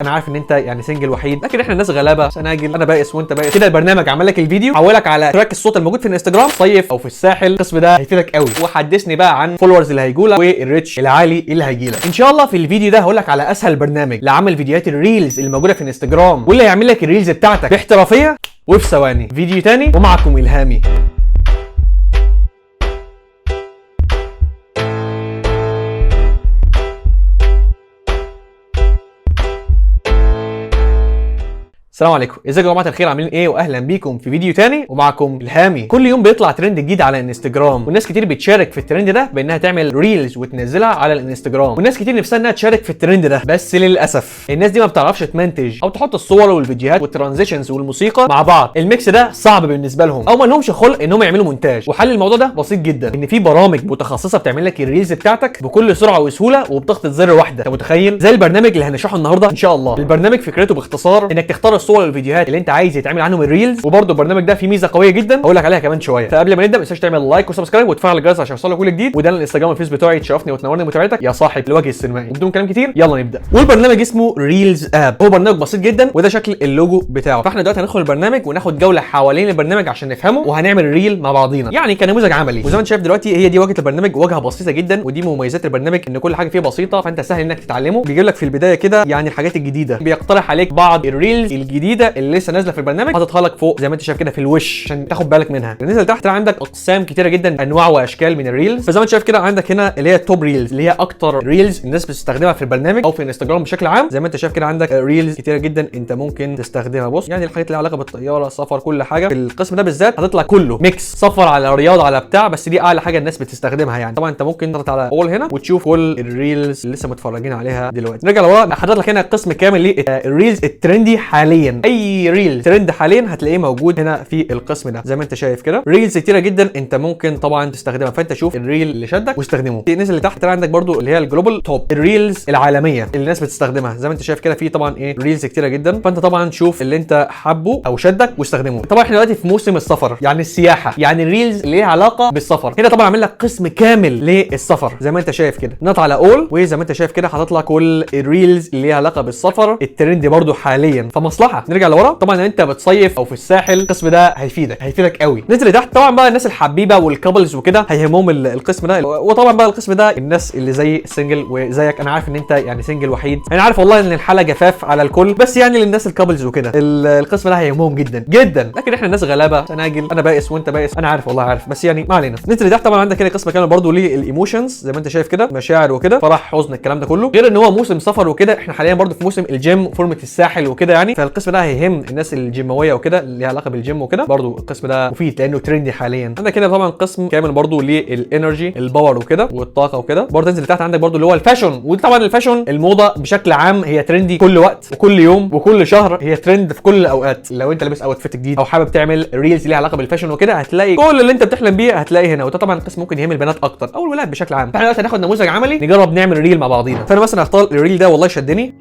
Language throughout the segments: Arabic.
انا عارف ان انت يعني سنجل وحيد، لكن احنا ناس غلابه، سناجل، انا بائس وانت بائس كده. البرنامج عمل لك الفيديو، حولك على تراك الصوت الموجود في الانستجرام، صيف او في الساحل. القسم ده هيفيدك قوي. وحدثني بقى عن فولورز اللي هيجولك والريتش العالي اللي هيجيلك ان شاء الله. في الفيديو ده هقول لك على اسهل برنامج لعمل فيديوهات الريلز اللي موجوده في الانستجرام، واللي هيعمل لك الريلز بتاعتك باحترافيه وفي ثواني. فيديو تاني ومعكم الهامي. السلام عليكم، ازيكم يا جماعه الخير، عاملين ايه؟ واهلا بيكم في فيديو تاني ومعكم الهامي. كل يوم بيطلع ترند جديد على الانستجرام، والناس كتير بتشارك في الترند ده بانها تعمل ريلز وتنزلها على الانستجرام، والناس كتير نفسها انها تشارك في الترند ده، بس للاسف الناس دي ما بتعرفش تمنتج او تحط الصور والفيديوهات والترانزيشنز والموسيقى مع بعض. الميكس ده صعب بالنسبه لهم، او ما لهمش خلق انهم يعملوا مونتاج. وحل الموضوع ده بسيط جدا، ان في برامج متخصصه بتعمل لك الريلز بتاعتك بكل سرعه وسهوله وبضغطه زر واحده. انت متخيل؟ زي البرنامج اللي هنشرحه النهارده ان شاء الله. البرنامج فكرته باختصار انك تختار الصور والفيديوهات اللي انت عايز يتعمل عنهم الريلز، وبرده البرنامج ده فيه ميزه قويه جدا هقول لك عليها كمان شويه. فقبل ما نبدا ما تنساش تعمل لايك وسبسكرايب وتفعل الجرس عشان يوصلك كل جديد، وده الانستجرام والفيس بتوعي. تشرفني وتنورني متابعتك يا صاحب الوجه السينمائي. بدون كلام كتير يلا نبدا. والبرنامج اسمه ريلز اب، هو برنامج بسيط جدا وده شكل اللوجو بتاعه. فاحنا دلوقتي هندخل البرنامج وناخد جوله حوالين البرنامج عشان نفهمه، وهنعمل ريل مع بعضينا يعني كنموذج عملي. وزي ما انت شايف دلوقتي هي دي واجهه البرنامج، واجهه بسيطه جدا، ودي مميزات البرنامج ان كل حاجه فيه بسيطه، فانت سهل انك تتعلمه. بيجيب لك في البدايه كده يعني الحاجات الجديده، بيقترح عليك بعض الريلز الجديده اللي لسه نازله في البرنامج، حاططها لك فوق زي ما انت شايف كده في الوش عشان تاخد بالك منها. بالنسبه لتحت عندك اقسام كتيره جدا، انواع واشكال من الريلز. فزي ما انت شايف كده عندك هنا اللي هي التوب ريلز، اللي هي اكتر ريلز الناس بتستخدمها في البرنامج او في الانستجرام بشكل عام. زي ما انت شايف كده عندك ريلز كتيره جدا انت ممكن تستخدمها. بص يعني الحاجات اللي لها علاقه بالطياره، سفر، كل حاجه. في القسم ده بالذات هتطلع كله ميكس، سفر على رياضه على بتاع، بس دي اعلى حاجه الناس بتستخدمها يعني. طبعا انت ممكن تضغط على اول هنا وتشوف كل الريلز اللي لسه متفرجين عليها دلوقتي. نرجع لورا، حاطط لك هنا قسم كامل للريلز الترندي حاليا. اي ريل ترند حاليا هتلاقيه موجود هنا في القسم ده. زي ما انت شايف كده ريلز كتيره جدا انت ممكن طبعا تستخدمها، فانت شوف الريل اللي شدك واستخدمه. الناس اللي تحت عندك برضو اللي هي الجلوبال توب، الريلز العالميه اللي الناس بتستخدمها. زي ما انت شايف كده في طبعا ايه ريلز كتيره جدا، فانت طبعا شوف اللي انت حابه او شدك واستخدمه. طبعا احنا دلوقتي في موسم السفر يعني السياحه، يعني الريلز اللي ليها علاقه بالسفر. هنا طبعا عامل لك قسم كامل للسفر زي ما انت شايف كده. نط على اول، وزي ما انت شايف كده حاطط لك كل الريلز اللي ليها علاقه بالسفر الترند برضو حاليا. فمصلحه. نرجع لورا، طبعا انت بتصيف او في الساحل القسم ده هيفيدك قوي. نزل لتحت طبعا بقى الناس الحبيبه والكابلز وكده هيهمهم القسم ده. وطبعا بقى القسم ده الناس اللي زي السنجل وزيك. انا عارف ان انت يعني سنجل وحيد، انا عارف والله ان الحاله جفاف على الكل، بس يعني للناس الكابلز وكده القسم ده هيهمهم جدا جدا. لكن احنا ناس غلابه، سناجل، انا بائس وانت بائس، انا عارف والله عارف، بس يعني ما علينا. نزل لتحت طبعا عندك هنا قسم كامل برضو للايموشنز زي ما انت شايف كده، مشاعر وكده، فرح، حزن، الكلام ده كله. غير ان هو موسم سفر وكده، احنا حاليا برضو في موسم الجيم وفورمه الساحل وكده يعني. فالقسم ده هيهم الناس الجيمويه وكده اللي ليها علاقه بالجيم وكده. برضو القسم ده مفيد لانه ترندي حاليا. عندك هنا طبعا قسم كامل برضو للانرجي، الباور وكده والطاقه وكده. برضو تنزل تحت عندك برضو اللي هو الفاشن، وطبعا الفاشن الموضه بشكل عام هي ترندي كل وقت وكل يوم وكل شهر، هي ترند في كل الاوقات. لو انت لابس اوتفيت جديد او حابب تعمل ريلز ليها علاقه بالفاشن وكده، هتلاقي كل اللي انت بتحلم بيه هتلاقي هنا. وده طبعا القسم ممكن يهم البنات اكتر او الولاد بشكل عام. فاحنا دلوقتي هناخد نموذج عملي نجرب نعمل ريل مع بعضينا. فانا مثلا هختار الريل ده، والله شدني.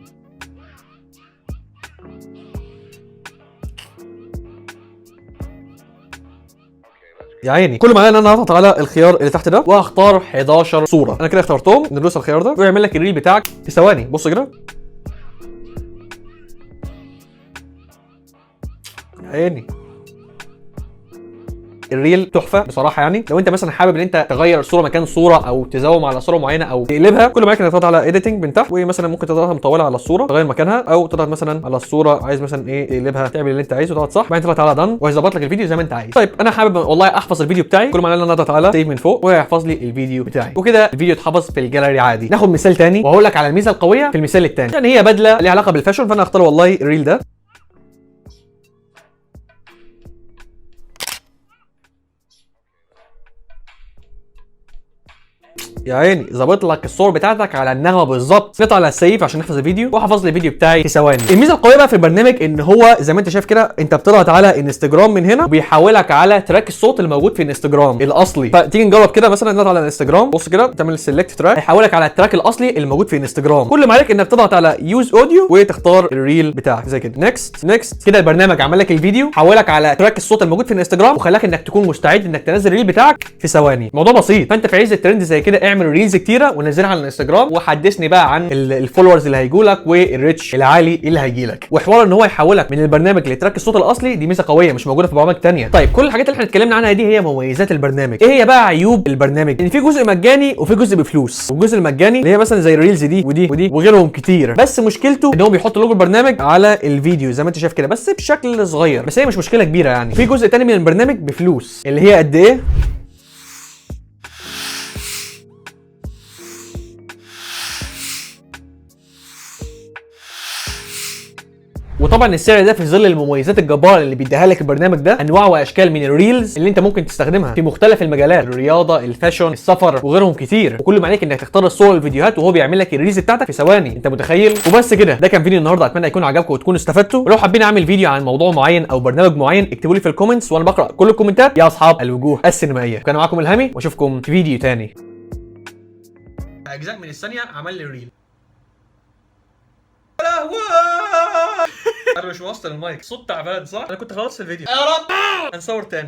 يا عيني. كل ما علينا ان انا هضغط على الخيار اللي تحت ده وهختار 11 صوره. انا كده اخترتهم. ندوس الخيار ده ويعمل لك الريل بتاعك في ثواني. بص كده يا عيني، الريل تحفه بصراحه يعني. لو انت مثلا حابب ان انت تغير الصوره مكان صوره او تزوم على صوره معينه او تقلبها، كل ما عليك انك تضغط على ايديتنج من تحت، ومثلا ممكن تضغطها مطوله على الصوره تغير مكانها، او تضغط مثلا على الصوره عايز مثلا ايه تقلبها، تعمل اللي انت عايزه، تضغط صح، بعدين تضغط على دان وهيظبط لك الفيديو زي ما انت عايز. طيب انا حابب والله احفظ الفيديو بتاعي، كل ما علينا ان انا اضغط على سيف من فوق وهيحفظ لي الفيديو بتاعي، وكده الفيديو اتحفظ في الجاليري عادي. ناخد مثال تاني وهقول لك على الميزه القويه في المثال الثاني. يعني هي بدله ليها علاقه بالفاشن، فانا هختار والله الريل ده. يا عيني ظابط لك الصور بتاعتك على النغمه بالظبط. نطلع على السيف عشان نحفظ الفيديو، وحفظ لي الفيديو بتاعي في ثواني. الميزه القويه بقى في البرنامج ان هو زي ما انت شايف كده، انت بتضغط على انستجرام من هنا وبيحولك على تراك الصوت اللي موجود في انستجرام الاصلي. فتيجي نجرب كده، مثلا نضغط على انستجرام، بص كده تعمل سيلكت تراك، هيحولك على التراك الاصلي اللي موجود في انستجرام. كل ما عليك انك تضغط على يوز اوديو وتختار الريل بتاعك زي كده. نيكست كده البرنامج عمل لك الفيديو، حولك على تراك الصوت الموجود في انستجرام، وخلاك انك تكون مستعد انك تنزل الريل بتاعك في ثواني. الموضوع بسيط. فانت في عز الترند زي كده اعمل تعمل ريلز كتيره ونزلها على الانستجرام، وحدثني بقى عن الفولورز اللي هيجولك والريتش العالي اللي هيجيلك. وحوار ان هو يحولك من البرنامج لتراك الصوت الاصلي دي ميزه قويه مش موجوده في برامج ثانيه. طيب كل الحاجات اللي احنا اتكلمنا عنها دي هي مميزات البرنامج. ايه هي بقى عيوب البرنامج؟ ان في جزء مجاني وفي جزء بفلوس. والجزء المجاني اللي هي مثلا زي الريلز دي ودي وغيرهم كتير، بس مشكلته ان هو بيحط لوجو البرنامج على الفيديو زي ما انت شايف كده بس بشكل صغير، بس هي مش مشكله كبيره يعني. في جزء تاني من البرنامج بفلوس اللي هي قد ايه؟ وطبعا السعر ده في ظل المميزات الجباره اللي بيديها لك البرنامج ده، انواع واشكال من الريلز اللي انت ممكن تستخدمها في مختلف المجالات، الرياضه، الفاشن، السفر وغيرهم كتير. وكل ما عليك انك تختار الصور والفيديوهات وهو بيعمل لك الريلز بتاعتك في ثواني، انت متخيل؟ وبس كده، ده كان فيديو النهارده، اتمنى يكون عجبكم وتكونوا استفدتوا. ولو حابين اعمل فيديو عن موضوع معين او برنامج معين اكتبوا لي في الكومنتس وانا بقرا كل الكومنتات يا اصحاب الوجوه السينمائيه. كان معاكم الهامي واشوفكم في فيديو تاني. اجزاء من الثانيه عمل لي ريل. انا مش موصل المايك، صوت تعبان صح؟ انا كنت خلصت الفيديو يا رب هنصور تاني.